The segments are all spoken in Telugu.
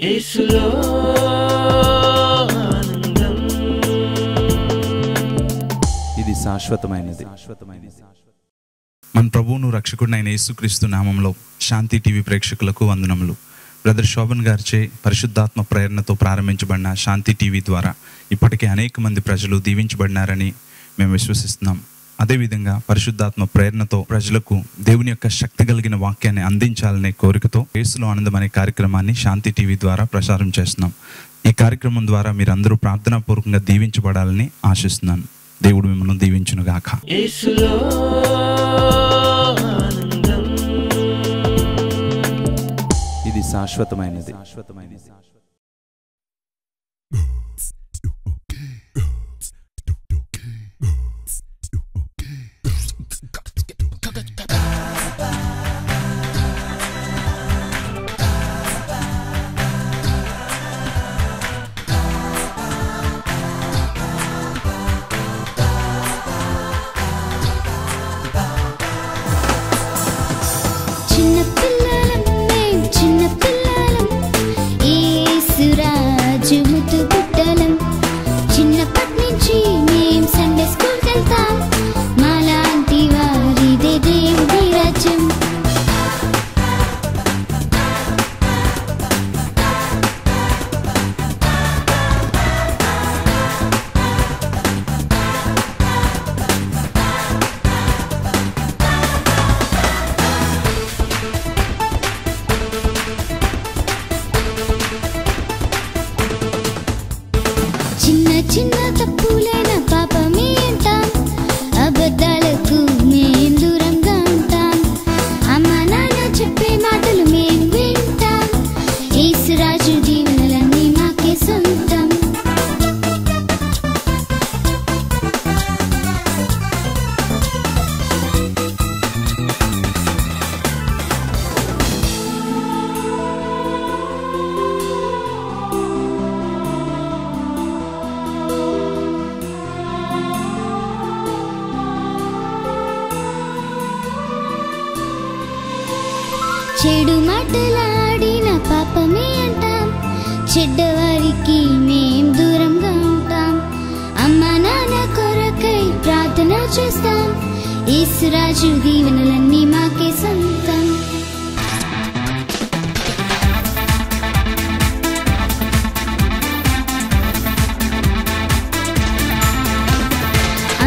యేసులో ఆనందం. ఇది శాశ్వతమైనది. మన ప్రభువును రక్షకుడినైన యేసుక్రీస్తు నామంలో శాంతి టీవీ ప్రేక్షకులకు వందనములు. బ్రదర్ శోభన్ గారిచే పరిశుద్ధాత్మ ప్రేరణతో ప్రారంభించబడిన శాంతి టీవీ ద్వారా ఇప్పటికే అనేక మంది ప్రజలు దీవించబడినారని మేము విశ్వసిస్తున్నాం. అదేవిధంగా పరిశుద్ధాత్మ ప్రేరణతో ప్రజలకు దేవుని యొక్క శక్తి కలిగిన వాక్యాన్ని అందించాలనే కోరికతో యేసులో ఆనందం అనే కార్యక్రమాన్ని శాంతి టీవీ ద్వారా ప్రసారం చేస్తున్నాం. ఈ కార్యక్రమం ద్వారా మీరందరూ ప్రార్థనాపూర్వకంగా దీవించబడాలని ఆశిస్తున్నాను. దేవుడు మిమ్మల్ని దీవించును గాక. యేసులో ఆనందం. ఇది శాశ్వతమైనది. చిన్న తప్పులైన పాపమే అంటాం, అబద్ధాలకు మేం దూరంగా ఉంటాం. అమ్మ నాన్న చెప్పే మాటలు మేం వింటాం. యేసురాజు దీవెనలన్నీ మాకే సొంతం. చెడు మాటలాడిన పాపమే అంటాం, చెడ్డవారికి మేం దూరంగా ఉంటాం. అమ్మ నాన్న కొరకై ప్రార్థన చేస్తాం. యేసురాజు దీవెనలన్నీ మాకే సొంతం.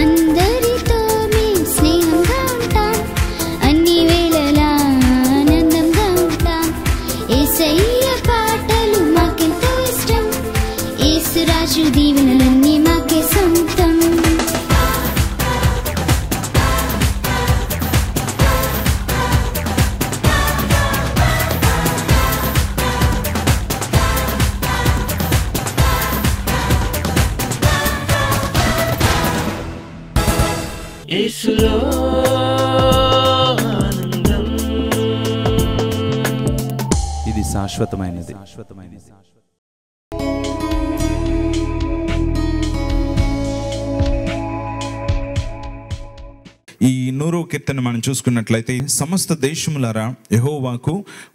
అందరితో మేం స్నేహంగా ఉంటాం, అన్ని వేళలా ఆనందంగా ఉంటాం. యేసయ్య పాటలు మాకెంతో ఇష్టం. యేసురాజు దీవెనలన్నీ మాకే సొంతం. యేసులో ఆనందం. ఇది శాశ్వతమైనది. ఈ 100వ కీర్తన మనం చూసుకున్నట్లయితే, సమస్త దేశములారా యెహోవాకు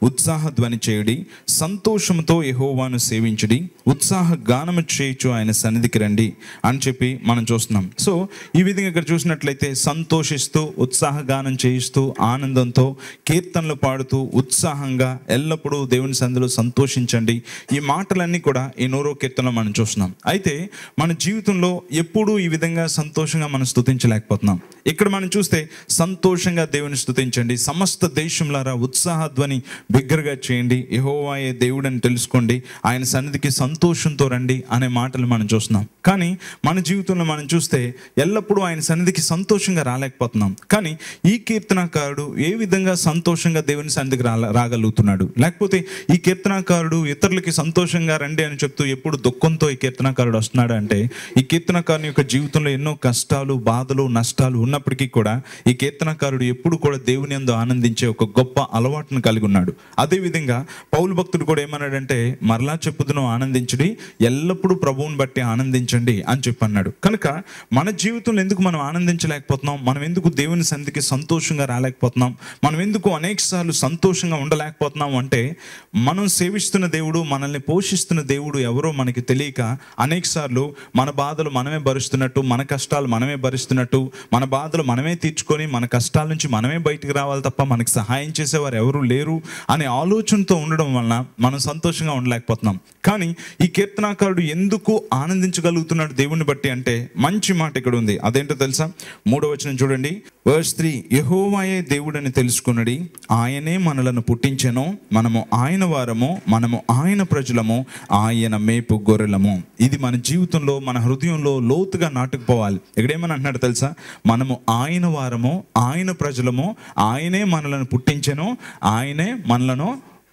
ఉత్సాహ ధ్వని చేయుడి, సంతోషముతో యెహోవాను సేవించుడి, ఉత్సాహ గానము చేయుచు ఆయన సన్నిధికి రండి అని చెప్పి మనం చూస్తున్నాం. సో ఈ విధంగా ఇక్కడ చూసినట్లయితే సంతోషిస్తూ, ఉత్సాహ గానం చేయిస్తూ, ఆనందంతో కీర్తనలు పాడుతూ, ఉత్సాహంగా ఎల్లప్పుడూ దేవుని సన్నిధిలో సంతోషించండి. ఈ మాటలన్నీ కూడా ఈ 100వ కీర్తనలో మనం చూస్తున్నాం. అయితే మన జీవితంలో ఎప్పుడూ ఈ విధంగా సంతోషంగా మనం స్తుతించలేకపోతున్నాం. ఇక్కడ మనం చూస్తే సంతోషంగా దేవుని స్తుతించండి, సమస్త దేశంలారా ఉత్సాహ ధ్వని బిగ్గరగా చేయండి, యెహోవాయే దేవుడని తెలుసుకోండి, ఆయన సన్నిధికి సంతోషంతో రండి అనే మాటలు మనం చూస్తున్నాం. కానీ మన జీవితంలో మనం చూస్తే ఎల్లప్పుడూ ఆయన సన్నిధికి సంతోషంగా రాలేకపోతున్నాం. కానీ ఈ కీర్తనాకారుడు ఏ విధంగా సంతోషంగా దేవుని సన్నిధికి రాగలుగుతున్నాడు? లేకపోతే ఈ కీర్తనాకారుడు ఇతరులకి సంతోషంగా రండి అని చెప్తూ ఎప్పుడు దుఃఖంతో ఈ కీర్తనాకారుడు వస్తున్నాడు అంటే, ఈ కీర్తనాకారుని యొక్క జీవితంలో ఎన్నో కష్టాలు, బాధలు, నష్టాలు ఉన్నప్పటికీ కూడా ఈ కీర్తనకారుడు ఎప్పుడు కూడా దేవుని యందు ఆనందించే ఒక గొప్ప అలవాటును కలిగి ఉన్నాడు. అదేవిధంగా పౌలు భక్తుడు కూడా ఏమన్నాడంటే, మరలా చెప్పుదును ఆనందించుడి, ఎల్లప్పుడూ ప్రభువుని బట్టి ఆనందించండి అని చెప్పన్నాడు. కనుక మన జీవితంలో ఎందుకు మనం ఆనందించలేకపోతున్నాం, మనం ఎందుకు దేవుని సన్నిధికి సంతోషంగా రాలేకపోతున్నాం, మనం ఎందుకు అనేక సార్లు సంతోషంగా ఉండలేకపోతున్నాం అంటే, మనం సేవిస్తున్న దేవుడు, మనల్ని పోషిస్తున్న దేవుడు ఎవరో మనకి తెలియక అనేక సార్లు మన బాధలు మనమే భరిస్తున్నట్టు, మన కష్టాలు మనమే భరిస్తున్నట్టు, మన బాధలు మనమే తీర్చుకొని మన కష్టాల నుంచి మనమే బయటికి రావాలి తప్ప మనకి సహాయం చేసేవారు ఎవరు లేరు అనే ఆలోచనతో ఉండడం వలన మనం సంతోషంగా ఉండలేకపోతున్నాం. కానీ ఈ కీర్తనాకారుడు ఎందుకు ఆనందించగలుగుతున్నాడు దేవుని బట్టి అంటే, మంచి మాట ఇక్కడ ఉంది. అదేంటో తెలుసా? 3వ వచనం చూడండి, వర్స్ 3. యెహోవాయే దేవుడని తెలుసుకున్నడి, ఆయనే మనలను పుట్టించెను, మనము ఆయన వారము, మనము ఆయన ప్రజలము, ఆయన మేపు గొర్రెలము. ఇది మన జీవితంలో, మన హృదయంలో లోతుగా నాటుకుపోవాలి. ఇక్కడేమని అంటున్నాడు తెలుసా? మనము ఆయన వారము, ఆయన ప్రజలము, ఆయనే మనలను పుట్టించెను, ఆయనే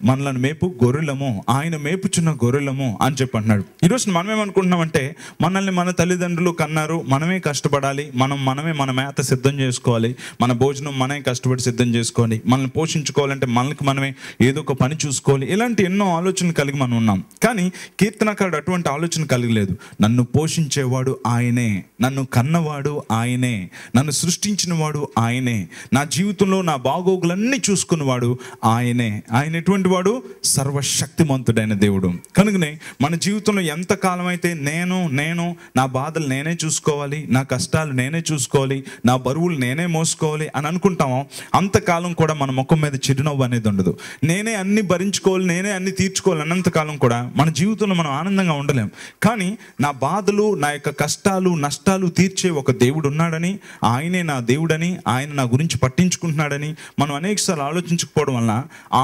మనలను మేపు గొర్రెలము, ఆయన మేపుచున్న గొర్రెలము అని చెప్పి అంటున్నాడు. ఈరోజు మనం ఏమనుకుంటున్నామంటే, మనల్ని మన తల్లిదండ్రులు కన్నారు, మనమే కష్టపడాలి, మనమే మన మేత సిద్ధం చేసుకోవాలి, మన భోజనం మనమే కష్టపడి సిద్ధం చేసుకోవాలి, మనల్ని పోషించుకోవాలంటే మనకి మనమే ఏదో ఒక పని చూసుకోవాలి, ఇలాంటి ఎన్నో ఆలోచనలు కలిగి మనం ఉన్నాం. కానీ కీర్తనకారుడు అటువంటి ఆలోచన కలిగలేదు. నన్ను పోషించేవాడు ఆయనే, నన్ను కన్నవాడు ఆయనే, నన్ను సృష్టించిన వాడు ఆయనే, నా జీవితంలో నా బాగోగులన్నీ చూసుకున్నవాడు ఆయనే. ఆయన ఎటువంటి వాడు? సర్వశక్తిమంతుడైన దేవుడు. కనుకనే మన జీవితంలో ఎంతకాలం అయితే నేను నా బాధలు నేనే చూసుకోవాలి, నా కష్టాలు నేనే చూసుకోవాలి, నా బరువులు నేనే మోసుకోవాలి అని అనుకుంటామో, అంతకాలం కూడా మన ముఖం మీద చిరునవ్వు అనేది ఉండదు. నేనే అన్ని భరించుకోవాలి, నేనే అన్ని తీర్చుకోవాలి అన్నంతకాలం కూడా మన జీవితంలో మనం ఆనందంగా ఉండలేం. కానీ నా బాధలు, నా యొక్క కష్టాలు, నష్టాలు తీర్చే ఒక దేవుడు ఉన్నాడని, ఆయనే నా దేవుడని, ఆయన నా గురించి పట్టించుకుంటున్నాడని మనం అనేకసార్లు ఆలోచించకపోవడం వల్ల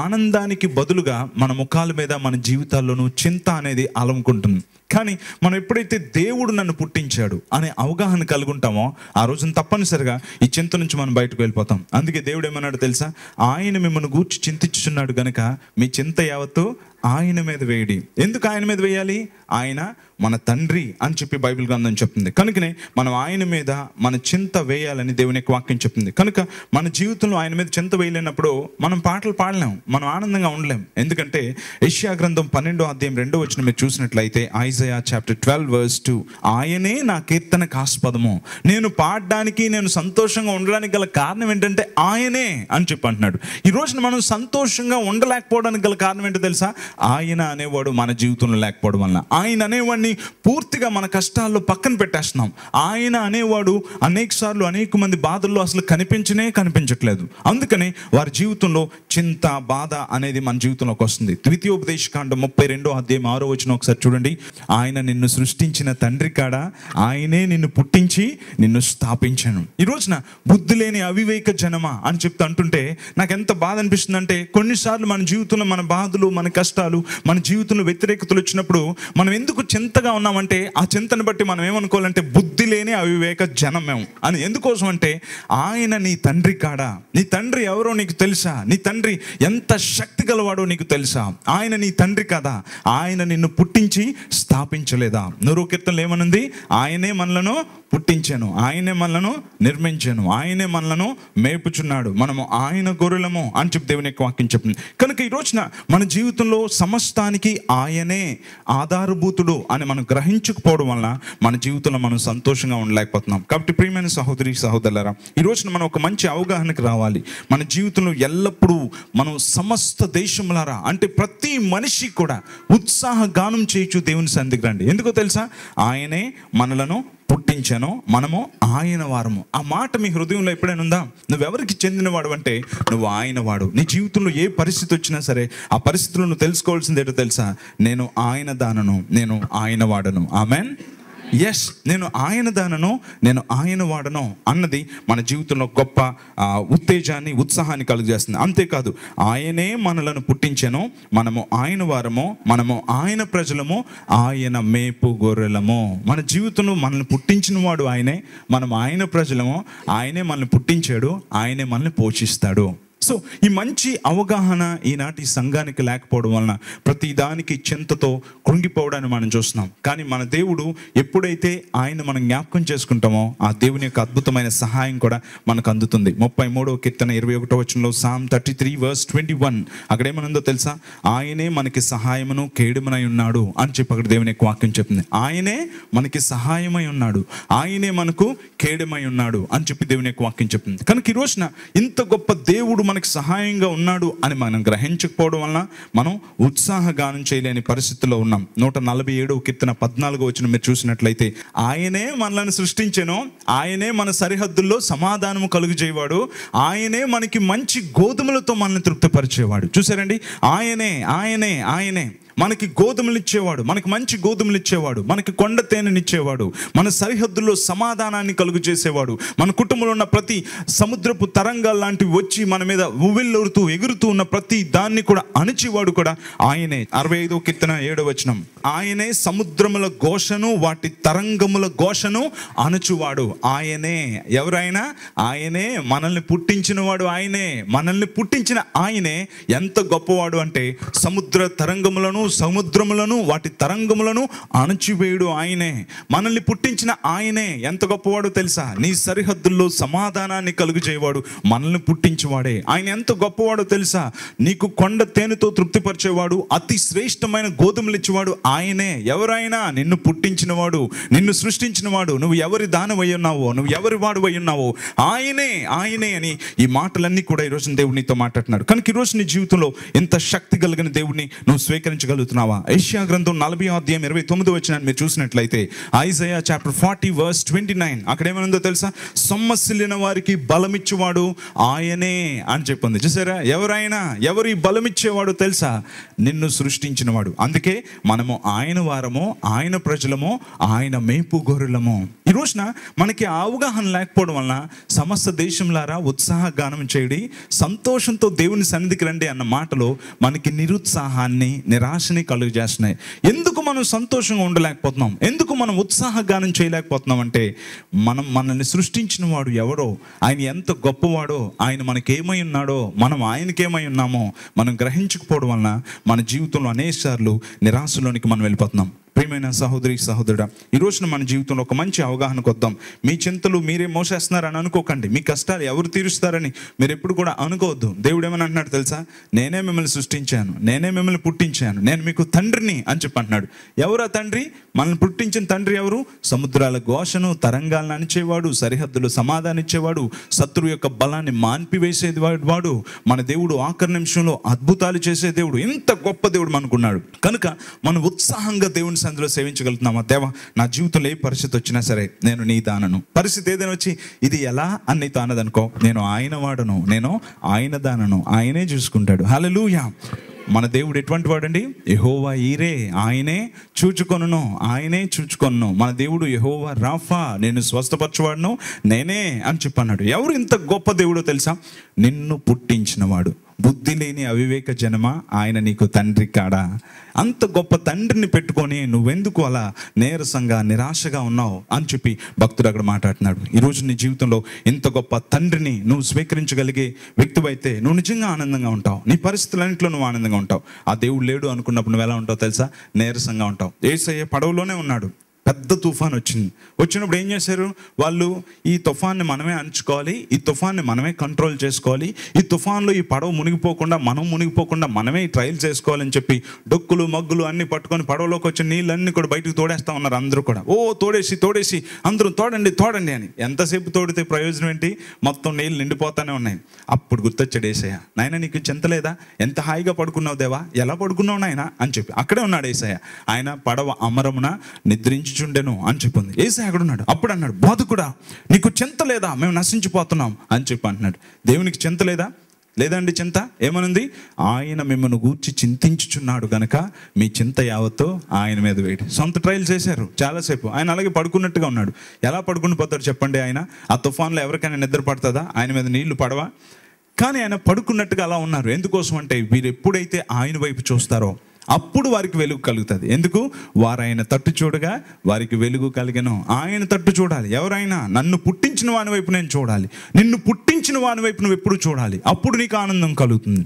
ఆనందానికి బదులుగా మన ముఖాల మీద, మన జీవితాల్లోనూ చింత అనేది అలముకుంటుంది. కానీ మనం ఎప్పుడైతే దేవుడు నన్ను పుట్టించాడు అనే అవగాహన కలుగుంటామో, ఆ రోజున తప్పనిసరిగా ఈ చింత నుంచి మనం బయటకు వెళ్ళిపోతాం. అందుకే దేవుడు ఏమన్నాడు తెలుసా? ఆయన మిమ్మల్ని గూర్చి చింతించుచున్నాడు గనుక మీ చింత యావత్తు ఆయన మీద వేయడి. ఎందుకు ఆయన మీద వేయాలి? ఆయన మన తండ్రి అని చెప్పి బైబిల్ గ్రంథం చెప్తుంది. కనుకనే మనం ఆయన మీద మన చింత వేయాలని దేవుని యొక్క వాక్యం చెప్తుంది. కనుక మన జీవితంలో ఆయన మీద చింత వేయలేనప్పుడు మనం పాటలు పాడలేం, మనం ఆనందంగా ఉండలేం. ఎందుకంటే యెషయా గ్రంథం 12వ అధ్యాయం 2వ వచనం మీరు చూసినట్లయితే, ఐజయా చాప్టర్ 12 verse 2, ఆయనే నా కీర్తనకు ఆస్పదము, నేను పాడడానికి, నేను సంతోషంగా ఉండడానికి గల కారణం ఏంటంటే ఆయనే అని చెప్పి అంటున్నాడు. ఈ రోజున మనం సంతోషంగా ఉండలేకపోవడానికి గల కారణం ఏంటో తెలుసా? ఆయన అనేవాడు మన జీవితంలో లేకపోవడం వలన. ఆయన అనేవాడిని పూర్తిగా మన కష్టాల్లో పక్కన పెట్టేస్తున్నాం. ఆయన అనేవాడు అనేక సార్లు అనేక మంది బాధల్లో అసలు కనిపించట్లేదు. అందుకని వారి జీవితంలో చింత, బాధ అనేది మన జీవితంలోకి వస్తుంది. ద్వితీయోపదేశకాండం 32వ అధ్యాయం 6వ వచనం ఒకసారి చూడండి. ఆయన నిన్ను సృష్టించిన తండ్రి కాడా, ఆయనే నిన్ను పుట్టించి నిన్ను స్థాపించాను. ఈ రోజున బుద్ధి లేని అవివేక జనమా అని చెప్తూ అంటుంటే నాకు ఎంత బాధ అనిపిస్తుంది అంటే, కొన్నిసార్లు మన జీవితంలో మన బాధలు, మన కష్టాలు, మన జీవితంలో వ్యతిరేకతలు వచ్చినప్పుడు మనం ఎందుకు చింతగా ఉన్నామంటే, ఆ చింతను బట్టి మనం ఏమనుకోవాలంటే బుద్ధి లేని అవివేక జనం మేము అని. ఎందుకోసం అంటే, ఆయన నీ తండ్రి కాడా, నీ తండ్రి ఎవరో నీకు తెలుసా? నీ తండ్రి ఎంత శక్తి గలవాడో నీకు తెలుసా? ఆయన నీ తండ్రి కదా, ఆయన నిన్ను పుట్టించి స్థాపించలేదా? 100వ కీర్తనలో ఏమనుంది? ఆయనే మనలను పుట్టించాను, ఆయనే మనలను నిర్మించాను, ఆయనే మనలను మేపుచున్నాడు, మనము ఆయన గొర్రెలము అని చెప్పి దేవుని యొక్క వాక్యం చెప్తుంది. కనుక ఈ రోజున మన జీవితంలో సమస్తానికి ఆయనే ఆధారభూతుడు అని మనం గ్రహించకపోవడం వల్ల మన జీవితంలో మనం సంతోషంగా ఉండలేకపోతున్నాం. కాబట్టి ప్రియమైన సహోదరి సహోదరులారా, ఈ రోజున మనం ఒక మంచి అవగాహనకు రావాలి. మన జీవితంలో ఎల్లప్పుడూ మనం సమస్త దేశములారా అంటే ప్రతి మనిషి కూడా ఉత్సాహ గానం చేయొచ్చు దేవుని సన్నిధికి రండి. ఎందుకో తెలుసా? ఆయనే మనలను పుట్టించాను, మనము ఆయన వారము. ఆ మాట మీ హృదయంలో ఎప్పుడైనా ఉందా? నువ్వెవరికి చెందినవాడు అంటే నువ్వు ఆయన వాడు. నీ జీవితంలో ఏ పరిస్థితి వచ్చినా సరే ఆ పరిస్థితుల్లో నువ్వు తెలుసుకోవాల్సింది ఏంటో తెలుసా? నేను ఆయన దానను, నేను ఆయన వాడను. ఆమెన్. ఎస్, నేను ఆయన దానను, నేను ఆయన వాడను అన్నది మన జీవితంలో గొప్ప ఉత్తేజాన్ని, ఉత్సాహాన్ని కలుగజేస్తుంది. అంతేకాదు, ఆయనే మనలను పుట్టించెను, మనము ఆయన వారము, మనము ఆయన ప్రజలము, ఆయన మేపు గొర్రెలము. మన జీవితంలో మనల్ని పుట్టించిన వాడు ఆయనే, మనం ఆయన ప్రజలము, ఆయనే మనల్ని పుట్టించాడు, ఆయనే మనల్ని పోషిస్తాడు. సో ఈ మంచి అవగాహన ఈనాటి సంఘానికి లేకపోవడం వలన ప్రతి దానికి చింతతో కృంగిపోవడాన్ని మనం చూస్తున్నాం. కానీ మన దేవుడు ఎప్పుడైతే ఆయన మనం జ్ఞాపకం చేసుకుంటామో ఆ దేవుని యొక్క అద్భుతమైన సహాయం కూడా మనకు అందుతుంది. 33వ కీర్తన 21వ వచనంలో Psalm 33:21 అక్కడేమనుందో తెలుసా? ఆయనే మనకి సహాయమును కేడుమనై ఉన్నాడు అని చెప్పి అక్కడ దేవుని యొక్క వాక్యం చెప్తుంది. ఆయనే మనకి సహాయమై ఉన్నాడు, ఆయనే మనకు కేడమై ఉన్నాడు అని చెప్పి దేవుని యొక్క వాక్యం చెప్తుంది. కనుక ఈ రోజున ఇంత గొప్ప దేవుడు మనకి సహాయంగా ఉన్నాడు అని మనం గ్రహించకపోవడం వలన మనం ఉత్సాహగానం చేయలేని పరిస్థితిలో ఉన్నాం. 147వ కీర్తన 14వ వచనం మీరు చూసినట్లయితే, ఆయనే మనల్ని సృష్టించెను, ఆయనే మన సరిహద్దుల్లో సమాధానము కలుగజేయవాడు, ఆయనే మనకి మంచి గోధుమలతో మనల్ని తృప్తిపరిచేవాడు. చూసారండి, ఆయనే ఆయనే ఆయనే మనకి గోధుమలు ఇచ్చేవాడు, మనకి మంచి గోధుమలు ఇచ్చేవాడు, మనకి కొండ తేనెనిచ్చేవాడు, మన సరిహద్దుల్లో సమాధానాన్ని కలుగు చేసేవాడు, మన కుటుంబంలో ఉన్న ప్రతి సముద్రపు తరంగాలు లాంటివి వచ్చి మన మీద ఉవ్విళ్ళూరుతూ ఎగురుతూ ఉన్న ప్రతి దాన్ని కూడా అణిచేవాడు కూడా ఆయనే. 65వ కీర్తన 7వ వచనం, ఆయనే సముద్రముల ఘోషను వాటి తరంగముల ఘోషను అణచువాడు. ఆయనే ఎవరైనా? ఆయనే మనల్ని పుట్టించిన వాడు, ఆయనే మనల్ని పుట్టించిన ఆయనే ఎంత గొప్పవాడు అంటే సముద్ర తరంగములను సముద్రములను వాటి తరంగములను అణచివేయుడు ఆయనే. మనల్ని పుట్టించిన ఆయనే ఎంత గొప్పవాడో తెలుసా? నీ సరిహద్దుల్లో సమాధానాన్ని కలుగు చేయవాడు మనల్ని పుట్టించేవాడే. ఆయన ఎంత గొప్పవాడో తెలుసా? నీకు కొండ తేనెతో తృప్తిపరిచేవాడు, అతి శ్రేష్టమైన గోధుమలు ఇచ్చేవాడు ఆయనే. ఎవరైనా? నిన్ను పుట్టించిన వాడు, నిన్ను సృష్టించిన వాడు, నువ్వు ఎవరి దానవై ఉన్నావో, నువ్వు ఎవరి వాడు అయి ఉన్నావో ఆయనే ఆయనే అని ఈ మాటలన్నీ కూడా ఈరోజు దేవునితో మాట్లాడుతున్నాడు. కనుక ఈరోజు నీ జీవితంలో ఎంత శక్తి కలిగిన దేవుడిని నువ్వు స్వీకరించగలుగుతున్నావా? యెషయా గ్రంథం 40వ అధ్యాయం 29వ వచనాన్ని మీరు చూసినట్లయితే, ఐజయా చాప్టర్ 40:29 అక్కడ ఏమనుందో తెలుసా? సొమ్మసిల్లిన వారికి బలమిచ్చేవాడు ఆయనే అని చెప్పింది. చూసారా? ఎవరైనా? ఎవరు ఈ బలమిచ్చేవాడు తెలుసా? నిన్ను సృష్టించిన వాడు. అందుకే మనము ఆయన వారము, ఆయన ప్రజలము, ఆయన మేపు గొర్రెలము. ఈ రోజున మనకి అవగాహన లేకపోవడం వలన సమస్త దేశంలారా ఉత్సాహగానం చేయడి, సంతోషంతో దేవుని సన్నిధికి రండి అన్న మాటలో మనకి నిరుత్సాహాన్ని, నిరాశని కలుగు చేస్తున్నాయి. ఎందుకు మనం సంతోషంగా ఉండలేకపోతున్నాం? ఎందుకు మనం ఉత్సాహగానం చేయలేకపోతున్నాం అంటే మనల్ని సృష్టించిన వాడు ఎవరో, ఆయన ఎంత గొప్పవాడో, ఆయన మనకేమై ఉన్నాడో, మనం ఆయనకేమై ఉన్నామో మనం గ్రహించకపోవడం వలన మన జీవితంలో అనేక సార్లు నిరాశలోనికి మనం వెళ్ళిపోతున్నాం. ప్రియమైన సహోదరి సహోదరుడా, ఈ రోజున మన జీవితంలో ఒక మంచి అవగాహనకు వద్దాం. మీ చింతలు మీరే మోసేస్తున్నారని అనుకోకండి, మీ కష్టాలు ఎవరు తీరుస్తారని మీరు ఎప్పుడు కూడా అనుకోవద్దు. దేవుడు ఏమని అంటున్నాడు తెలుసా? నేనే మిమ్మల్ని సృష్టించాను, నేనే మిమ్మల్ని పుట్టించాను, నేను మీకు తండ్రిని అని చెప్పి అంటున్నాడు. ఎవరు ఆ తండ్రి? మనల్ని పుట్టించిన తండ్రి ఎవరు? సముద్రాల ఘోషను తరంగాలను అణిచేవాడు, సరిహద్దులు సమాధానం ఇచ్చేవాడు, శత్రువు యొక్క బలాన్ని మాన్పివేసేది వాడు మన దేవుడు. ఆఖరి నిమిషంలో అద్భుతాలు చేసే దేవుడు. ఇంత గొప్ప దేవుడు మనకున్నాడు. కనుక మనం ఉత్సాహంగా దేవుని అందులో సేవించగలుగుతున్నామా? దేవా, నా జీవితంలో ఏ పరిస్థితి వచ్చినా సరే నేను నీ దానను. పరిస్థితి ఏదైనా వచ్చి ఇది ఎలా అని నీతో అన్నదనుకో, నేను ఆయన వాడను, నేను ఆయన దానను, ఆయనే చూసుకుంటాడు. హల్లెలూయా. మన దేవుడు ఎటువంటి వాడండి? యెహోవా ఈరే, ఆయనే చూచుకొనును, ఆయనే చూచుకొనును. మన దేవుడు యెహోవా రాఫా, నేను స్వస్థపరచువాడును నేనే అని చెప్పన్నాడు. ఎవరు ఇంత గొప్ప దేవుడో తెలుసా? నిన్ను పుట్టించినవాడు. బుద్ధి లేని అవివేక జనమా, ఆయన నీకు తండ్రి కాడా? అంత గొప్ప తండ్రిని పెట్టుకొని నువ్వెందుకు అలా నీరసంగా నిరాశగా ఉన్నావు అని చెప్పి భక్తుడు అక్కడ మాట్లాడుతున్నాడు. ఈరోజు నీ జీవితంలో ఇంత గొప్ప తండ్రిని నువ్వు స్వీకరించగలిగే వ్యక్తివైతే నువ్వు నిజంగా ఆనందంగా ఉంటావు. నీ పరిస్థితులన్నింటిలో నువ్వు ఆనందంగా ఉంటావు. ఆ దేవుడు లేడు అనుకున్నప్పుడు నువ్వు ఎలా ఉంటావు తెలుసా? నీరసంగా ఉంటావు. యేసయ్య పడవలోనే ఉన్నాడు, పెద్ద తుఫాన్ వచ్చినప్పుడు ఏం చేశారు వాళ్ళు? ఈ తుఫాన్ని మనమే అణుచుకోవాలి, ఈ తుఫాన్ని మనమే కంట్రోల్ చేసుకోవాలి, ఈ తుఫాన్లో ఈ పడవ మునిగిపోకుండా మనం మునిగిపోకుండా మనమే ట్రయల్ చేసుకోవాలని చెప్పి డొక్కులు మగ్గులు అన్ని పట్టుకొని పడవలోకి వచ్చి నీళ్ళన్నీ కూడా బయటకు తోడేస్తా ఉన్నారు. అందరూ కూడా తోడేసి అందరూ తోడండి అని. ఎంతసేపు తోడితే ప్రయోజనం ఏంటి? మొత్తం నీళ్ళు నిండిపోతానే ఉన్నాయి. అప్పుడు గుర్తొచ్చాడు యేసయ్య. నాయన నీకు చింత లేదా? ఎంత హాయిగా పడుకున్నావు దేవా, ఎలా పడుకున్నావు నాయన అని చెప్పి అక్కడే ఉన్నాడు యేసయ్య. ఆయన పడవ అమరమున నిద్రించుచుండెను అని చెప్పింది. యేసయ్య అక్కడ ఉన్నాడు. అప్పుడు అన్నాడు, బోధకుడా నీకు చింత లేదా? మేము నశించిపోతున్నాం అని చెప్పి అంటున్నాడు. దేవునికి చింత లేదండి చింత. ఏమనుంది? ఆయన మిమ్మల్ని గూర్చి చింతించుచున్నాడు గనక మీ చింత యావత్తు ఆయన మీద వేయండి. సొంత ట్రయల్ చేశారు చాలాసేపు. ఆయన అలాగే పడుకున్నట్టుగా ఉన్నాడు. ఎలా పడుకుని పోతాడు చెప్పండి? ఆయన ఆ తుఫాన్లో ఎవరికైనా నిద్ర పడుతుందా? ఆయన మీద నీళ్లు పడవా? కానీ ఆయన పడుకున్నట్టుగా అలా ఉన్నారు. ఎందుకోసం అంటే వీరు ఎప్పుడైతే ఆయన వైపు చూస్తారో, అప్పుడు వారికి వెలుగు కలుగుతుంది. ఎందుకు? వారు ఆయన తట్టు చూడగా వారికి వెలుగు కలిగెను. ఆయన తట్టు చూడాలి. ఎవరైనా నన్ను పుట్టించిన వాని వైపు నేను చూడాలి. నిన్ను పుట్టించిన వాని వైపు నువ్వు ఎప్పుడు చూడాలి. అప్పుడు నీకు ఆనందం కలుగుతుంది.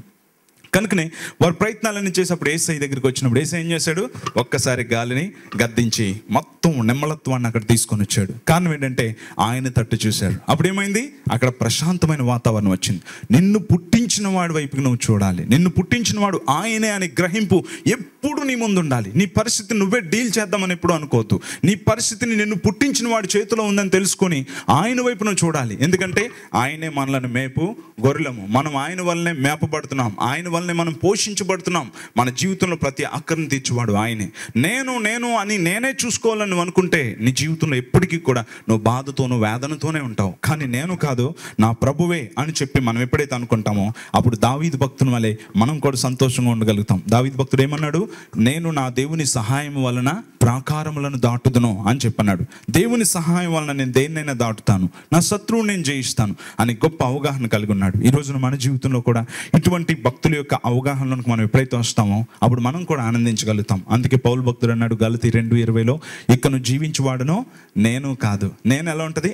కనుకనే వారు ప్రయత్నాలన్నీ చేసేప్పుడు యేసయ్య దగ్గరికి వచ్చినప్పుడు యేసయ్య ఏం చేశాడు? ఒక్కసారి గాలిని గద్దించి మొత్తం నిమ్మలత్వాన్ని అక్కడ తీసుకొని వచ్చాడు. కారణం ఏంటంటే ఆయన తట్టు చూశాడు. అప్పుడు ఏమైంది? అక్కడ ప్రశాంతమైన వాతావరణం వచ్చింది. నిన్ను పుట్టించిన వాడి వైపుకి నువ్వు చూడాలి. నిన్ను పుట్టించిన వాడు ఆయనే అనే గ్రహింపు ఎప్పుడు నీ ముందు ఉండాలి. నీ పరిస్థితిని నువ్వే డీల్ చేద్దామని ఎప్పుడు అనుకోవద్దు. నీ పరిస్థితిని నిన్ను పుట్టించిన వాడి చేతిలో ఉందని తెలుసుకొని ఆయన వైపు నువ్వు చూడాలి. ఎందుకంటే ఆయనే మనలను మేపు గొర్రెలము. మనం ఆయన వల్లనే మేపబడుతున్నాం. ఆయన వల్లనే మనం పోషించబడుతున్నాం. మన జీవితంలో ప్రతి అక్కర్ని తీర్చువాడు ఆయనే. నేను అని నేనే చూసుకోవాలని నువ్వు అనుకుంటే నీ జీవితంలో ఎప్పటికీ కూడా నువ్వు బాధతోనూ వేదనతోనే ఉంటావు. కానీ నేను కాదు, నా ప్రభువే అని చెప్పి మనం ఎప్పుడైతే అనుకుంటామో అప్పుడు దావీదు భక్తుని వలె మనం కూడా సంతోషంగా ఉండగలుగుతాం. దావీదు భక్తుడు ఏమన్నాడు? నేను నా దేవుని సహాయం వలన ప్రాకారములను దాటుదును అని చెప్పన్నాడు. దేవుని సహాయం వలన నేను దేన్నైనా దాటుతాను, నా శత్రువుని నేను జయిస్తాను అని గొప్ప అవగాహన కలిగి ఉన్నాడు. ఈ రోజున మన జీవితంలో కూడా ఇటువంటి భక్తుల యొక్క అవగాహనలోకి మనం ఎప్పుడైతే వస్తామో అప్పుడు మనం కూడా ఆనందించగలుగుతాం. అందుకే పౌలు భక్తుడు అన్నాడు గలతీ 2:20లో, ఇక నువ్వు జీవించువాడునో నేను కాదు. నేను ఎలా ఉంటుంది?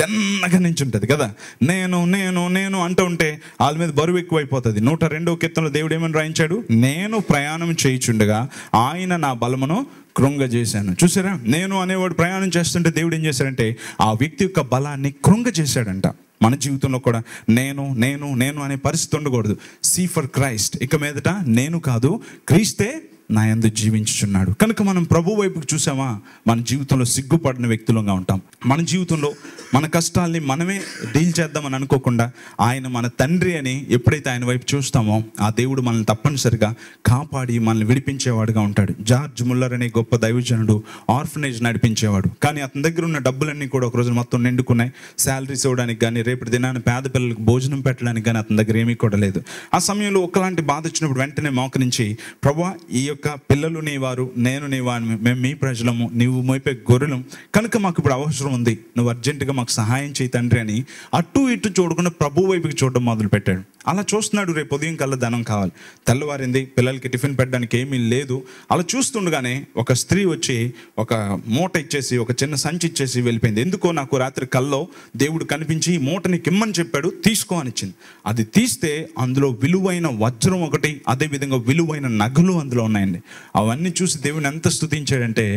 తెన్నగా నుంచి ఉంటుంది కదా. నేను అంటూ ఉంటే వాళ్ళ మీద బరువు ఎక్కువైపోతుంది. 102వ కీర్తనలో దేవుడు ఏమని రాయించాడు? నేను ప్రయాణం చేయుచుండగా ఆయన నా బలమును కృంగజేశాను. చూసారా? నేను అనేవాడు ప్రయాణం చేస్తుంటే దేవుడు ఏం చేశాడంటే ఆ వ్యక్తి యొక్క బలాన్ని కృంగజేశాడంట. మన జీవితంలో కూడా నేను అనే పరిస్థితి ఉండకూడదు. See for Christ. ఇక మీదట నేను కాదు, క్రీస్తే నా యందు జీవించుచున్నాడు. కనుక మనం ప్రభు వైపుకి చూసామా మన జీవితంలో సిగ్గుపడిన వ్యక్తులుగా ఉంటాం. మన జీవితంలో మన కష్టాల్ని మనమే డీల్ చేద్దామని అనుకోకుండా ఆయన మన తండ్రి అని ఎప్పుడైతే ఆయన వైపు చూస్తామో ఆ దేవుడు మనల్ని తప్పనిసరిగా కాపాడి మనల్ని విడిపించేవాడుగా ఉంటాడు. జార్జ్ ముల్లర్ అనే గొప్ప దైవజనుడు ఆర్ఫనేజ్ నడిపించేవాడు. కానీ అతని దగ్గర ఉన్న డబ్బులన్నీ కూడా ఒక రోజు మొత్తం నిండుకున్నాయి. శాలరీస్ ఇవ్వడానికి కానీ రేపటి దినాన్ని పేద పిల్లలకు భోజనం పెట్టడానికి కానీ అతని దగ్గర ఏమీ కూడా లేదు. ఆ సమయంలో ఒకలాంటి బాధ వచ్చినప్పుడు వెంటనే మోకరించి, ప్రభువా ఈ యొక్క పిల్లలు నీ వారు, నేను నీ వారిని, మేము మీ ప్రజలము, నీవు మోపే గొర్రెలం కనుక మాకు ఇప్పుడు అవసరం ఉంది, నువ్వు అర్జెంటుగా మాకు సహాయం చేయి తండ్రి అని అటు ఇటు చూడకుండా ప్రభు వైపుకి చూడడం మొదలు పెట్టాడు. అలా చూస్తున్నాడు. రేపు ఉదయం కల్లా ధనం కావాలి, తెల్లవారింది, పిల్లలకి టిఫిన్ పెట్టడానికి ఏమీ లేదు. అలా చూస్తుండగానే ఒక స్త్రీ వచ్చి ఒక మూట ఇచ్చేసి, ఒక చిన్న సంచి ఇచ్చేసి వెళ్ళిపోయింది. ఎందుకో నాకు రాత్రి కల్లో దేవుడు కనిపించి ఈ మూటని కిమ్మని చెప్పాడు, తీసుకో అని ఇచ్చింది. అది తీస్తే అందులో విలువైన వజ్రం ఒకటి, అదేవిధంగా విలువైన నగలు అందులో ఉన్నాయండి. అవన్నీ చూసి దేవుని ఎంత స్తుతించాడంటే,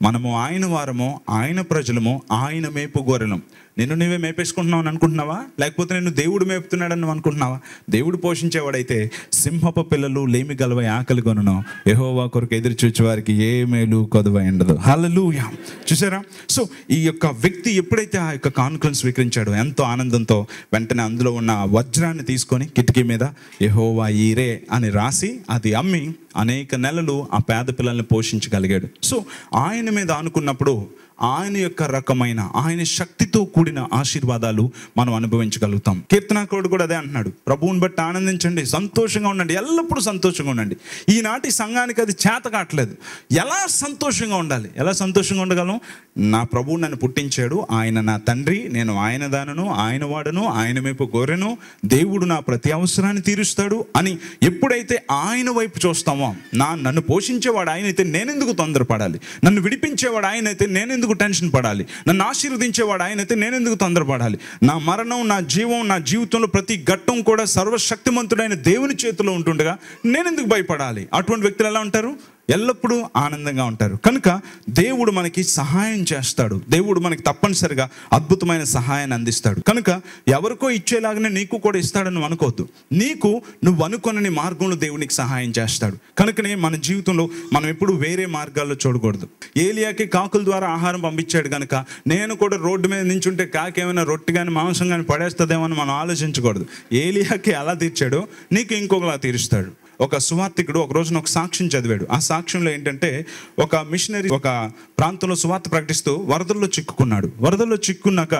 మనము ఆయన వారము, ఆయన ప్రజలము, ఆయన మేపు గొర్రెలం. నిన్ను నీవే మేపేసుకుంటున్నావు అని అనుకుంటున్నావా? లేకపోతే నిన్ను దేవుడు మేపుతున్నాడని నువ్వు అనుకుంటున్నావా? దేవుడు పోషించేవాడైతే సింహపు పిల్లలు లేమి గలవై ఆకలి కొనును, యెహోవా కొరకు ఎదురు చూచే వారికి ఏ మేలు కొదువై ఉండదు. హల్లెలూయా. చూసారా? సో ఈ యొక్క వ్యక్తి ఎప్పుడైతే ఆ యొక్క కానుకలను స్వీకరించాడో ఎంతో ఆనందంతో వెంటనే అందులో ఉన్న వజ్రాన్ని తీసుకొని కిటికీ మీద యెహోవా ఈరే అని రాసి అది అమ్మి అనేక నెలలు ఆ పేద పిల్లల్ని పోషించగలిగాడు. సో ఆయన మీద అనుకున్నప్పుడు ఆయన యొక్క రకమైన ఆయన శక్తితో కూడిన ఆశీర్వాదాలు మనం అనుభవించగలుగుతాం. కీర్తనాకారుడు కూడా అదే అంటున్నాడు, ప్రభువుని బట్టి ఆనందించండి, సంతోషంగా ఉండండి, ఎల్లప్పుడూ సంతోషంగా ఉండండి. ఈనాటి సంఘానికి అది చేత కావట్లేదు. ఎలా సంతోషంగా ఉండాలి? ఎలా సంతోషంగా ఉండగలం? నా ప్రభువు నన్ను పుట్టించాడు, ఆయన నా తండ్రి, నేను ఆయన దానను, ఆయన వాడను, ఆయన వైపు గొర్రెను, దేవుడు నా ప్రతి అవసరాన్ని తీరుస్తాడు అని ఎప్పుడైతే ఆయన వైపు చూస్తామో, నన్ను పోషించేవాడు ఆయన అయితే నేనెందుకు తొందరపడాలి, నన్ను విడిపించేవాడు ఆయన అయితే నేనెందుకు టెన్షన్ పడాలి, నన్ను ఆశీర్వదించేవాడు ఆయన అయితే నేనెందుకు తొందరపడాలి, నా మరణం, నా జీవం, నా జీవితంలో ప్రతి ఘట్టం కూడా సర్వశక్తిమంతుడైన దేవుని చేతిలో ఉంటుండగా నేనెందుకు భయపడాలి? అటువంటి వ్యక్తులు ఎలా ఉంటారు? ఎల్లప్పుడూ ఆనందంగా ఉంటారు. కనుక దేవుడు మనకి సహాయం చేస్తాడు. దేవుడు మనకి తప్పనిసరిగా అద్భుతమైన సహాయాన్ని అందిస్తాడు. కనుక ఎవరికో ఇచ్చేలాగానే నీకు కూడా ఇస్తాడని నువ్వు అనుకోవద్దు. నువ్వు అనుకున్న మార్గంలో దేవునికి సహాయం చేస్తాడు. కనుకనే మన జీవితంలో మనం ఎప్పుడు వేరే మార్గాల్లో చూడకూడదు. ఏలియాకి కాకుల ద్వారా ఆహారం పంపించాడు కనుక నేను కూడా రోడ్డు మీద నించుంటే కాకేమైనా రొట్టె కానీ మాంసం కానీ పడేస్తుందేమో అని మనం ఆలోచించకూడదు. ఏలియాకి ఎలా తీర్చాడో నీకు ఇంకొకలా తీరుస్తాడు. ఒక సువార్తికుడు ఒక రోజున ఒక సాక్ష్యం చదివాడు. ఆ సాక్ష్యంలో ఏంటంటే, ఒక మిషనరీ ఒక ప్రాంతంలో సువార్త ప్రకటిస్తూ వరదల్లో చిక్కుకున్నాడు. వరదల్లో చిక్కున్నాక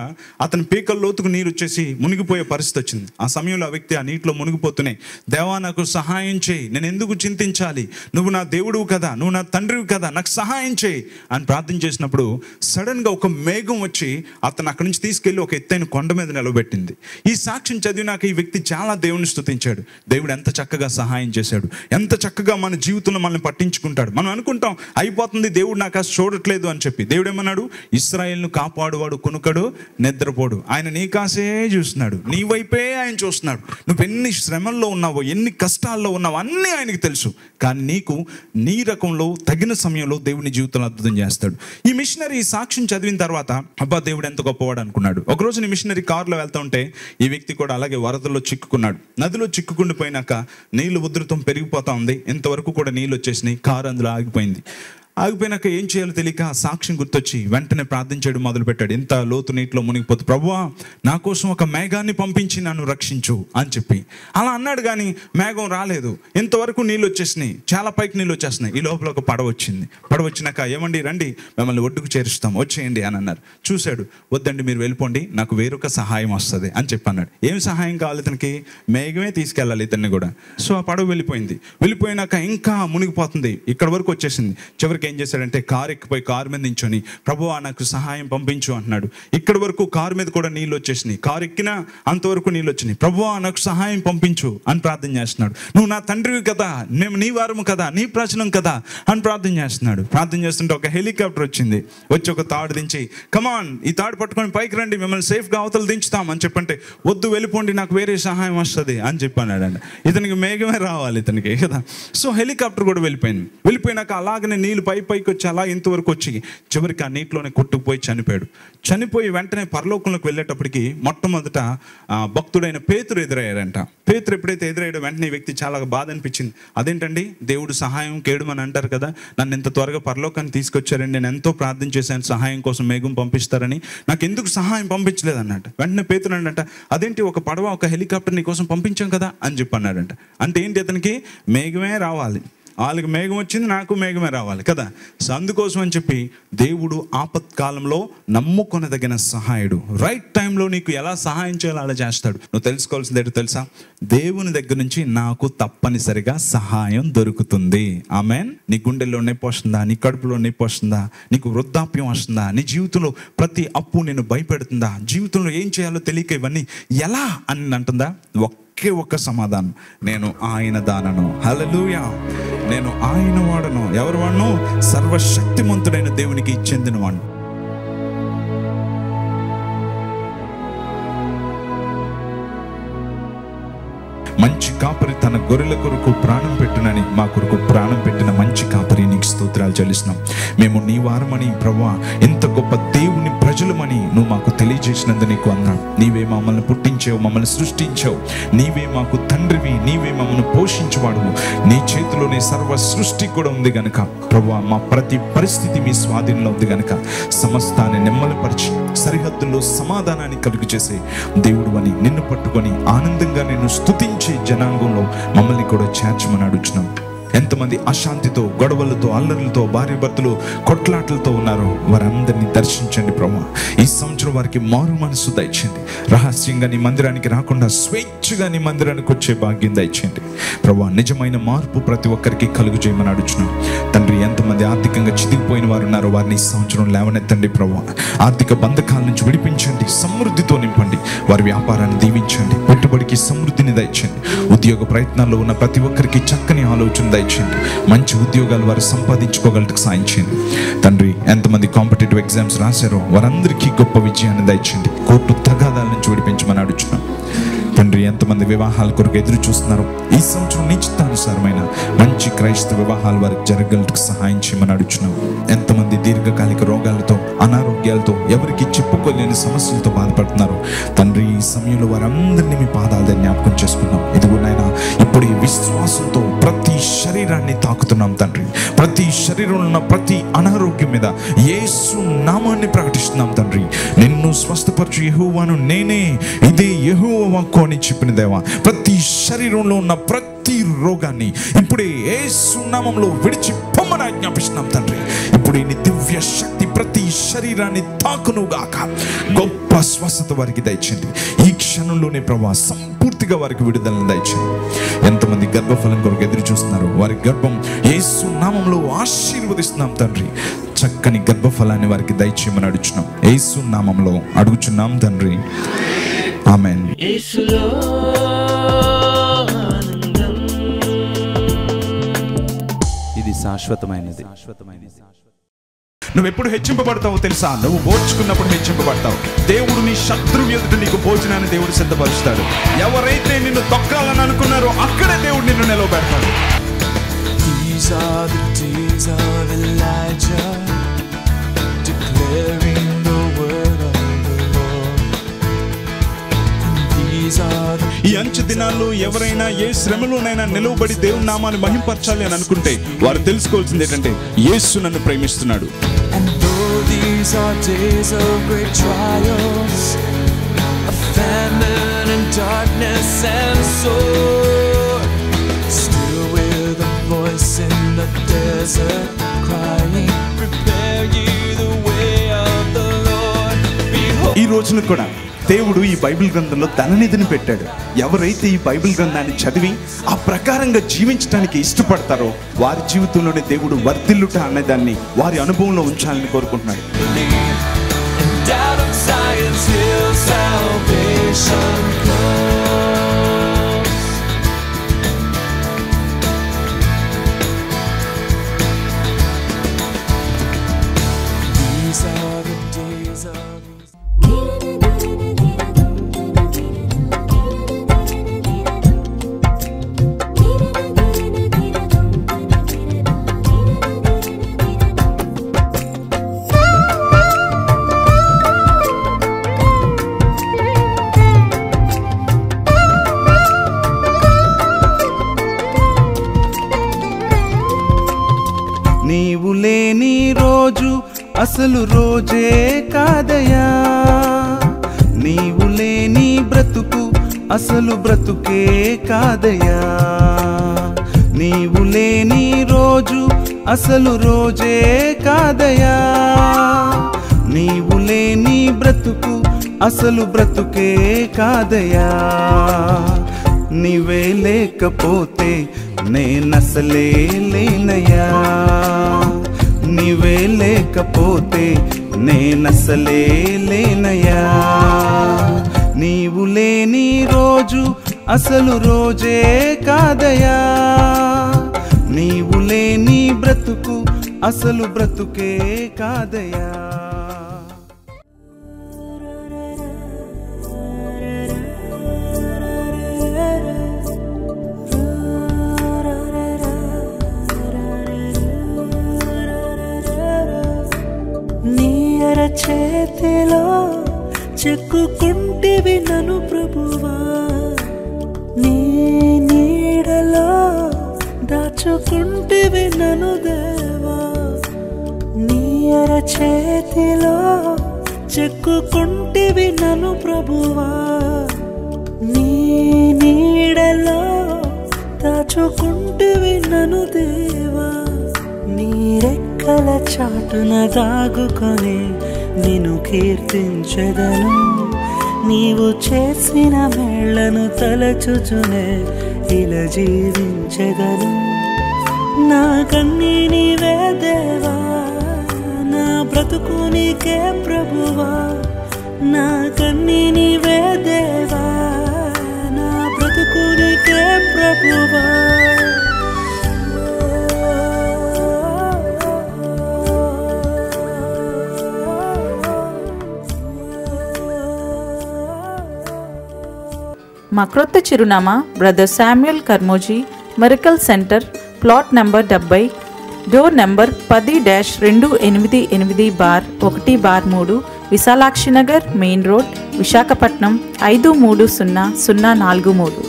అతని పీకల లోతుకు నీరు వచ్చేసి మునిగిపోయే పరిస్థితి వచ్చింది. ఆ సమయంలో ఆ వ్యక్తి ఆ నీటిలో మునిగిపోతూనే, దేవా నాకు సహాయం చేయి, నేను ఎందుకు చింతించాలి, నువ్వు నా దేవుడువు కదా, నువ్వు నా తండ్రివి కదా, నాకు సహాయం చేయి అని ప్రార్థన చేసినప్పుడు సడన్గా ఒక మేఘం వచ్చి అతను అక్కడి నుంచి తీసుకెళ్ళి ఒక ఎత్తైన కొండ మీద నిలబెట్టింది. ఈ సాక్ష్యం చదివినాక ఈ వ్యక్తి చాలా దేవుని స్తుతించాడు. దేవుడు ఎంత చక్కగా సహాయం చేశాడు. చేశాడు, ఎంత చక్కగా మన జీవితంలో మనల్ని పట్టించుకుంటాడు. మనం అనుకుంటాం అయిపోతుంది, దేవుడు నాకు అసలు చూడట్లేదు అని చెప్పి. దేవుడు ఏమన్నాడు? ఇశ్రాయేలును కాపాడువాడు కొనుకడు నిద్రపోడు. ఆయన నీ కాసే చూస్తున్నాడు, నీ వైపే ఆయన చూస్తున్నాడు. నువ్వు ఎన్ని శ్రమల్లో ఉన్నావో, ఎన్ని కష్టాల్లో ఉన్నావో అన్నీ ఆయనకి తెలుసు. కానీ నీకు నీ రకంలో తగిన సమయంలో దేవుని జీవితంలో అద్భుతం చేస్తాడు. ఈ మిషనరీ సాక్ష్యం చదివిన తర్వాత అబ్బా దేవుడు ఎంత గొప్పవాడు అనుకున్నాడు. ఒకరోజు ఈ మిషనరీ కారులో వెళ్తా ఉంటే ఈ వ్యక్తి కూడా అలాగే వరదల్లో చిక్కుకున్నాడు. నదిలో చిక్కుకుండి పోయినాక నీళ్లు ఉధృతం పెరిగిపోతా ఉంది. ఇంతవరకు కూడా నీళ్ళు వచ్చేసినాయి. కారు అందులో ఆగిపోయింది. ఆగిపోయినాక ఏం చేయాలో తెలియక సాక్ష్యం గుర్తొచ్చి వెంటనే ప్రార్థించడం మొదలుపెట్టాడు. ఇంత లోతు నీటిలో మునిగిపోతు, ప్రభువా నా కోసం ఒక మేఘాన్ని పంపించి నన్ను రక్షించు అని చెప్పి అలా అన్నాడు. కానీ మేఘం రాలేదు. ఇంతవరకు నీళ్ళు వచ్చేసినాయి, చాలా పైకి నీళ్ళు వచ్చేస్తున్నాయి. ఈ లోపల ఒక పడవ వచ్చింది. పడవ వచ్చినాక ఏమండి రండి మిమ్మల్ని ఒడ్డుకు చేరుస్తాం, వచ్చేయండి అని అన్నారు. చూశాడు, వద్దండి మీరు వెళ్ళిపోండి, నాకు వేరొక సహాయం వస్తుంది అని చెప్పి అన్నాడు. ఏం సహాయం కావాలి ఇతనికి? మేఘమే తీసుకెళ్ళాలి ఇతన్ని కూడా. సో ఆ పడవ వెళ్ళిపోయింది. వెళ్ళిపోయినాక ఇంకా మునిగిపోతుంది. ఇక్కడ వరకు వచ్చేసింది. చివరికి ఏం చేశాడంటే కారు ఎక్కిపోయి కారు మీద నించొని ప్రభువా నాకు సహాయం పంపించు అంటున్నాడు. ఇక్కడ వరకు కారు మీద కూడా నీళ్ళు వచ్చేసినాయి. కారు ఎక్కినా అంతవరకు నీళ్ళు వచ్చినాయి. ప్రభువా నాకు సహాయం పంపించు అని ప్రార్థన చేస్తున్నాడు. నువ్వు నా తండ్రివి కదా, మేము నీ వారము కదా, నీ ప్రజలం కదా అని ప్రార్థన చేస్తున్నాడు. ప్రార్థన చేస్తుంటే ఒక హెలికాప్టర్ వచ్చింది. వచ్చి ఒక తాడు దించి కమాన్ ఈ తాడు పట్టుకొని పైకి రండి, మిమ్మల్ని సేఫ్గా అవతలు దించుతాం అని చెప్పంటే వద్దు వెళ్ళిపోండి, నాకు వేరే సహాయం వస్తుంది అని చెప్పన్నాడు. ఇతనికి మేఘమే రావాలి ఇతనికి కదా. సో హెలికాప్టర్ కూడా వెళ్ళిపోయింది. వెళ్ళిపోయినాక అలాగనే నీళ్ళు పైకి వచ్చి అలా ఇంతవరకు వచ్చి చివరికి ఆ నీటిలోనే కొట్టుకుపోయి చనిపోయాడు. చనిపోయి వెంటనే పరలోకంలోకి వెళ్ళేటప్పటికి మొట్టమొదట భక్తుడైన పేతురు ఎదురయ్యారంట. పేతురు ఎప్పుడైతే ఎదురయ్యాడో వెంటనే ఈ వ్యక్తి చాలా బాధ అనిపించింది. అదేంటండి దేవుడు సహాయం కేయడం అంటారు కదా, నన్ను ఇంత త్వరగా పరలోకాన్ని తీసుకొచ్చారండి, నేను ఎంతో ప్రార్థన చేశాను సహాయం కోసం మేఘం పంపిస్తారని, నాకు ఎందుకు సహాయం పంపించలేదు అన్నట్టు. వెంటనే పేతురు అన్నట్ట అదేంటి ఒక పడవ ఒక హెలికాప్టర్ నీ కోసం పంపించాం కదా అని చెప్పి అన్నాడంట. అంటే ఏంటి అతనికి మేఘమే రావాలి, వాళ్ళకి మేఘం వచ్చింది, నాకు మేఘమే రావాలి కదా. సో అందుకోసం అని చెప్పి దేవుడు ఆపత్కాలంలో నమ్ముకొనదగిన సహాయుడు. రైట్ టైంలో నీకు ఎలా సహాయం చేయాలో అలా చేస్తాడు. నువ్వు తెలుసుకోవాల్సింది ఏంటో తెలుసా? దేవుని దగ్గర నుంచి నాకు తప్పనిసరిగా సహాయం దొరుకుతుంది. ఆమెన్. నీ గుండెల్లో నొప్పి వస్తుందా, నీ కడుపులో నొప్పి వస్తుందా, నీకు వృద్ధాప్యం వస్తుందా, నీ జీవితంలో ప్రతి అప్పు నేను భయపెడుతుందా, జీవితంలో ఏం చేయాలో తెలియక ఇవన్నీ ఎలా అని అంటుందా? ఒకే ఒక్క సమాధానం, నేను ఆయన దానను. హల్లెలూయా. నేను ఆయన వాడను. ఎవరు వాడను? సర్వశక్తిమంతుడైన దేవునికి చెందిన వాడు. మంచి కాపరి తన గొర్రెల కొరకు ప్రాణం పెట్టునని మా కొరకు ప్రాణం పెట్టిన మంచి కాపరి నీకు స్తోత్రాలు చెల్లిస్తున్నాం. మేము నీ వారమని ప్రభువా, ఇంత గొప్ప దేవుని ప్రజలమని నువ్వు మాకు తెలియజేసినందుకు నీకు అన్నాడు. నీవే మమ్మల్ని పుట్టించావు, మమ్మల్ని సృష్టించావు, నీవే మాకు తండ్రివి, నీవే మమ్మల్ని పోషించువాడువు, నీ చేతిలోనే సర్వ సృష్టి కూడా ఉంది గనుక ప్రభువా మా ప్రతి పరిస్థితి మీ స్వాధీనంలో ఉంది గనుక సమస్తాన్ని నెమ్మదిపరిచి సరిహద్దుల్లో సమాధానాన్ని కలుగు చేసే దేవుడు అని నిన్ను పట్టుకొని ఆనందంగా నిన్ను స్తుతించే జనాంగంలో మమ్మల్ని కూడా చేర్చమని అడుగుతున్నాం. ఎంతమంది అశాంతితో, గొడవలతో, అల్లర్లతో, భార్య భర్తలు కొట్లాటలతో ఉన్నారో వారందరినీ దర్శించండి ప్రభువా. ఈ సంవత్సరం వారికి మారు మనసు దయచేయండి. రహస్యంగా నీ మందిరానికి రాకుండా స్వేచ్ఛగా నీ మందిరానికి వచ్చే భాగ్యం దయచేయండి ప్రభువా. నిజమైన మార్పు ప్రతి ఒక్కరికి కలుగు చేయమని అడుగుతున్నాం తండ్రి. ఎంతమంది ఆర్థికంగా చితికిపోయిన వారు ఉన్నారో వారిని ఈ సంవత్సరం లేవనెత్తండి ప్రభువా. ఆర్థిక బంధకాల నుంచి విడిపించండి, సమృద్ధితో నింపండి, వారి వ్యాపారాన్ని దీవించండి, పెట్టుబడికి సమృద్ధిని దయచేయండి. ఉద్యోగ ప్రయత్నాల్లో ఉన్న ప్రతి ఒక్కరికి చక్కని ఆలోచన దయచేయండి. మంచి ఉద్యోగాలు వారు సంపాదించుకోగలటకు సాయం చేయండి తండ్రి. ఎంతమంది కాంపిటేటివ్ ఎగ్జామ్స్ రాశారో వారందరికీ గొప్ప విజయాన్ని దయచేయండి. కోర్టు తగాదాల నుంచి విడిపించమని అడుగుతున్నాం తండ్రి. ఎంతమంది వివాహాల కొరకు ఎదురు చూస్తున్నారో ఈ సంవత్సరం నిశ్చితానుసారమైన మంచి క్రైస్తవ వివాహాలు వారికి జరగలటకు సహాయం చేయమని అడుగుతున్నాం. ఎంతమంది దీర్ఘకాలిక రోగాలతో, అనారోగ్యాలతో, ఎవరికి చెప్పుకోలేని సమస్యలతో బాధపడుతున్నారు తండ్రి. ఈ సమయంలో వారందరినీ మీ పాదాల దగ్గర జ్ఞాపకం చేసుకున్నాం. ఇదిగో నాయనా ఇప్పుడు ఈ విశ్వాసంతో ప్రతి శరీరాన్ని తాకుతున్నాం తండ్రి. ప్రతి శరీరంలో ఉన్న ప్రతి అనారోగ్యం మీద యేసు నామాన్ని ప్రకటిస్తున్నాం తండ్రి. నిన్ను స్వస్థపరచు యెహోవాను నేనే, ఇదే యెహోవా వాక్కు అని చెప్పిన దేవా. ప్రతి శరీరంలో ఉన్న ప్రతి రోగాన్ని ఇప్పుడే యేసు నామములో విడిచి పొమ్మని ఆజ్ఞాపిస్తున్నాం తండ్రి. ఇప్పుడు ఈ దివ్య శక్తి ప్రతి శరీరాన్ని తాకునుగాక. గొప్ప స్వస్థత వారికి దయచేయండి. ఈ క్షణంలోనే ప్రభువా సంపూర్తిగా వారికి విడుదలను దయచేయండి. ఎంతమంది గర్భఫలం కొరకు ఎదురు చూస్తున్నారు వారి గర్భం యేసు నామములో ఆశీర్వదిస్తున్నాం తండ్రి. చక్కని గర్భఫలాన్ని వారికి దయచేయమని అడుగుచున్నాం. యేసు నామములో అడుగుచున్నాం తండ్రి. ఆమేన్. యేసులో ఆనందం శాశ్వతమైనది. నువ్వు ఎప్పుడు హెచ్చింపబడతావో తెలుసా? నువ్వు ఓర్చుకున్నప్పుడు హెచ్చింపబడతావు. దేవుడు నీ శత్రువు ఎదుట నీకు భోజనాన్ని దేవుడు సిద్ధపరుస్తాడు. ఎవరైతే నిన్ను తొక్కాలని అనుకున్నారో అక్కడే దేవుడు నిన్ను నిలవబెడతాడు. These are the days of Elijah, declaring the word of the Lord. And these are the ఈ అంచు దినాల్లో ఎవరైనా ఏ శ్రమలోనైనా నిలవబడి దేవుని నామాన్ని మహింపరచాలి అని అనుకుంటే వారు తెలుసుకోవాల్సింది ఏంటంటే యేసు నన్ను ప్రేమిస్తున్నాడు. And though these are days of great trials, of famine and darkness and sword, still with a voice in the desert crying, prepare ye the way of the Lord. Behold, ఈ రోజున కూడా దేవుడు ఈ బైబిల్ గ్రంథంలో ధననిధిని పెట్టాడు. ఎవరైతే ఈ బైబిల్ గ్రంథాన్ని చదివి ఆ ప్రకారంగా జీవించడానికి ఇష్టపడతారో వారి జీవితంలోనే దేవుడు వర్ధిల్లుట అనేదాన్ని వారి అనుభవంలో ఉంచాలని కోరుకుంటున్నాడు. and out of Zion's hill salvation comes. These are the days of నీవు లేని రోజు అసలు రోజే కాదయా, నీవు లేని బ్రతుకు అసలు బ్రతుకే కాదయా, నీవు లేని రోజు అసలు రోజే కాదయా, నీవు లేని బ్రతుకు అసలు బ్రతుకే కాదయా, నీవే లేకపోతే నేనసలే లేనయ్యా, నీవే లేకపోతే నేనసలే లేనయ్యా, నీవు లేని రోజు అసలు రోజే కాదయా, నీవు లేని బ్రతుకు అసలు బ్రతుకే కాదయా. చేతిలో చెక్కుకుంటివి నన్ను ప్రభువా, నీ నీడలో దాచుకుంటివి నన్ను దేవా, నీ చేతిలో చెక్కుకుంటివి నన్ను ప్రభువా, నీ నీడలో దాచుకుంటివి నన్ను దేవా, నీ రెక్కల చాటున దాగుకొని నిన్ను కీర్తించెదను, నీవు చేసిన మేళ్లను తలచుచునే ఇలా జీవించెదను, నా కన్నీ నీవే దేవా, నా బ్రతుకు నీకే ప్రభువా, నా కన్నీ నీవే దేవా, నా బ్రతుకు నీకే ప్రభువా. మా క్రొత్త చిరునామా brother Samuel Karmoji miracle centre, plot number 70, door number 10-288-1-3, Visalakshi Nagar, main road, Visakhapatnam 530043.